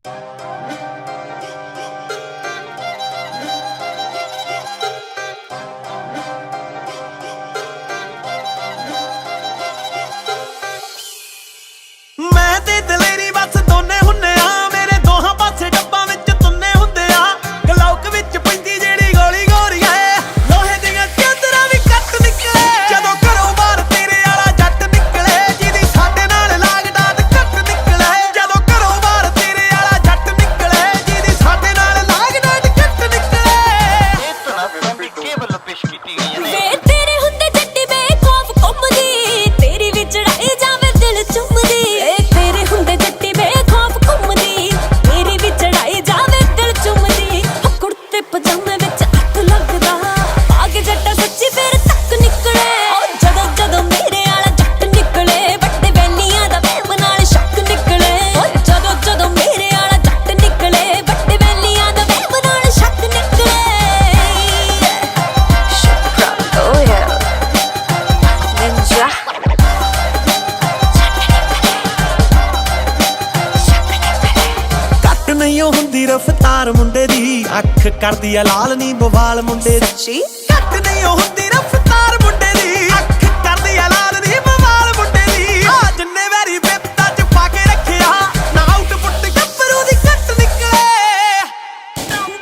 मैं ते दलेरी बस दोने हुन्ने आ, मेरे दोहां पासे डब्बां विच तुन्ने हुंदे आ। गलौक विच पैंदी जेड़ी गोली गोरी है, लोहे दियां चादरां भी कट निकले। जदों घरों बाहर तेरे आला जट निकले, जिहदी साडे नाल लाग डाट कट निकले। जदों घरों बाहर तेरे आला जट निकले, जिहदी साडे नाल लाग डाट कट निकले। ਇਹ ਤਾਂ ਵੀ ਕੇਵਲ ਪੇਸ਼ ਕੀਤੀ ਗਈ ਹੈ। ਵੇ ਤੇਰੇ ਹੁੰਦੇ ਜੱਟੀ ਬੇਖੌਫ ਘੁੰਮਦੀ, ਤੇਰੀ ਵੀ ਚੜਾਈ ਜਾਵੇ ਦਿਲ ਚੁੰਮਦੀ। ਏ ਤੇਰੇ ਹੁੰਦੇ ਜੱਟੀ ਬੇਖੌਫ ਘੁੰਮਦੀ, ਤੇਰੀ ਵੀ ਚੜਾਈ ਜਾਵੇ ਦਿਲ ਚੁੰਮਦੀ। ਕੁੜਤੇ ਪਜਾਮੇ ਵਿੱਚ ਹੱਥ ਲੱਗਦਾ, ਭਾਗ ਜੱਟਾ ਸੱਚੀ ਫੇਰ ਤੱਕ ਨਿਕਲੇ। ਜਦੋਂ ਜਦੋਂ ਮੇਰੇ ਆਲਾ ਜੱਟ ਨਿਕਲੇ, ਵੱਡੇ ਵੈਲੀਆਂ ਦਾ ਵਹਿਮ ਨਾਲ ਸ਼ੱਕ ਨਿਕਲੇ। ਜਦੋਂ ਜਦੋਂ ਮੇਰੇ ਆਲਾ ਜੱਟ ਨਿਕਲੇ, ਵੱਡੇ ਵੈਲੀਆਂ ਦਾ ਵਹਿਮ ਨਾਲ ਸ਼ੱਕ ਨਿਕਲੇ। Oh yeah, ninja. ਘੱਟ ਨਹੀਂ ਉਹ ਹੁੰਦੀ ਰਫਤਾਰ ਮੁੰਡੇ ਦੀ, ਅੱਖ ਕਰਦੀ ਆ ਲਾਲ ਨੀ ਬਵਾਲ ਮੁੰਡੇ ਦੀ। She? ਘੱਟ ਨਹੀਂ ਉਹ ਹੁੰਦੀ ਰਫਤਾਰ ਮੁੰਡੇ ਦੀ, ਅੱਖ ਕਰਦੀ ਆ ਲਾਲ ਨੀ ਬਵਾਲ ਮੁੰਡੇ ਦੀ। ਆ ਜਿੰਨੇ ਵਾਰੀ ਬਿੱਤਾ ਚ ਪਾ ਕੇ ਰੱਖਿਆ, ਨਾ ਆਊਟਪੁੱਟ ਗੱਭਰੂ ਦੀ ਘੱਟ ਨਿਕਲੇ।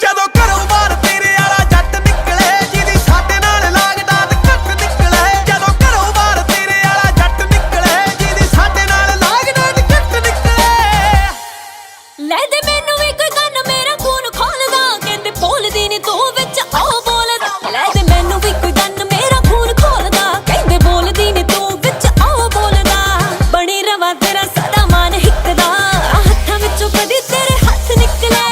ਜਦੋਂ ਘਰੋਂ ਬਾਹਰ ਤੇਰੇ ਆਲਾ ਜੱਟ ਨਿਕਲੇ, ਜਿਹਦੀ ਸਾਡੇ ਨਾਲ ਲਾਗ ਡਾਟ ਘੱਟ ਨਿਕਲੇ। ਜਦੋਂ ਘਰੋਂ ਬਾਹਰ ਤੇਰੇ ਆਲਾ ਜੱਟ ਨਿਕਲੇ, ਜਿਹਦੀ ਸਾਡੇ ਨਾਲ ਲਾਗ ਡਾਟ ਘੱਟ ਨਿਕਲੇ। ਲੈ ਦੇ ਮੈਨੂੰ ਵੀ ਕੋਈ ਗੰਨ, ਮੇਰਾ ਖੂਨ ਖੋਲਦਾ। ਕਹਿੰਦੇ ਬੋਲਦੀ ਨੀ ਤੂੰ ਵਿੱਚ ਆਓ ਬੋਲਦਾ। ਲੈ ਦੇ ਮੈਨੂੰ ਵੀ ਕੋਈ ਗੰਨ, ਮੇਰਾ ਖੂਨ ਖੋਲਦਾ। ਕਹਿੰਦੇ ਬੋਲਦੀ ਨੀ ਤੂੰ ਵਿੱਚ ਆਓ ਬੋਲਦਾ। ਬਣੀ ਰਵਾਂ ਤੇਰਾ ਸਦਾ ਮਾਨ ਹਿੱਕਦਾ, ਹੱਥਾਂ ਵਿੱਚੋਂ ਕਦੀ ਤੇਰੇ ਹੱਥ ਨਿਕਲੇ।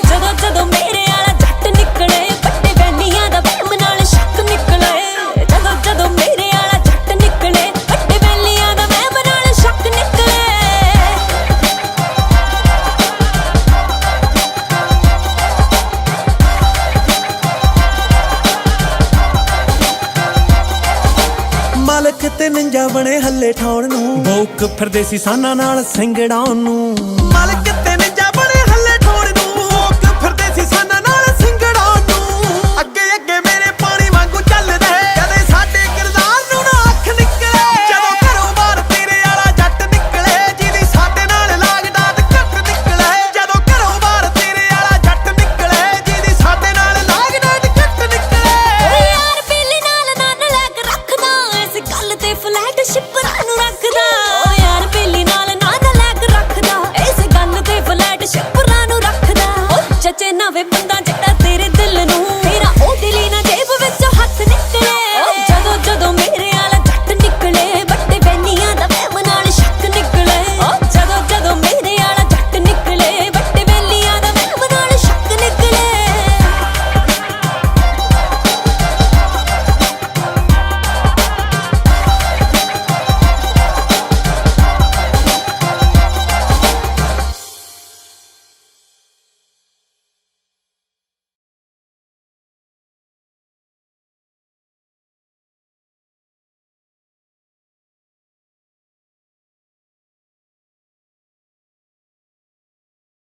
ਜਦੋਂ ਜਦੋਂ ਮੇਰੇ ਆਲਾ ਜੱਟ ਨਿਕਲੇ, ਵੱਡੇ ਵੈਲੀਆਂ ਦਾ ਵਹਿਮ ਨਾਲ ਸ਼ੱਕ ਨਿਕਲੇ। ਜਦੋਂ ਜਦੋਂ ਮੇਰੇ ਆਲਾ ਜੱਟ ਨਿਕਲੇ, ਵੱਡੇ ਵੈਲੀਆਂ ਦਾ ਵਹਿਮ ਨਾਲ ਸ਼ੱਕ ਨਿਕਲੇ। ਮਾਲਕ ਤੇ ਨਿੰਜਾ ਬਣੇ ਹੱਲੇ ਠਾਉਣ ਨੂੰ, ਬੋਕ ਫਿਰਦੇ ਸੀ ਸਾਨਾਂ ਨਾਲ ਸਿੰਗੜਾਉਣ ਨੂੰ। ਮਾਲਕ ਤੇ ਨਿੰਜਾ ਬਣੇ ਹੱਲੇ ਠਾਉਣ ਨੂੰ, ਬੋਕ ਫਿਰਦੇ ਸੀ ਸਾਨਾਂ ਨਾਲ ਸਿੰਗੜਾਉਣ ਨੂੰ। ਅੱਗੇ ਅੱਗੇ ਮੇਰੇ ਪਾਣੀ ਵਾਂਗੂ ਚੱਲਦੇ, ਕਦੇ ਸਾਡੇ ਕਿਰਦਾਰ ਨੂੰ ਨਾ ਅੱਖ ਨਿਕਲੇ। ਜਦੋਂ ਘਰੋਂ ਬਾਹਰ ਤੇਰੇ ਆਲਾ ਜੱਟ ਨਿਕਲੇ, ਜਿਹਦੀ ਸਾਡੇ ਨਾਲ ਲਾਗ ਡਾਟ ਘੱਟ ਨਿਕਲੇ। ਜਦੋਂ ਘਰੋਂ ਬਾਹਰ ਤੇਰੇ ਆਲਾ ਜੱਟ ਨਿਕਲੇ, ਜਿਹਦੀ ਸਾਡੇ ਨਾਲ ਲਾਗ ਡਾਟ ਘੱਟ ਨਿਕਲੇ। ਓ ਯਾਰ ਬੇਲੀ ਨਾਲ ਨੰਨ ਲੈ ਕੇ ਰੱਖਦਾ, ਇਸ ਗੱਲ ਤੇ ਫਲੈਟ ਸ਼ਿਪਰਾਂ ਨੂੰ ਰੱਖਦਾ।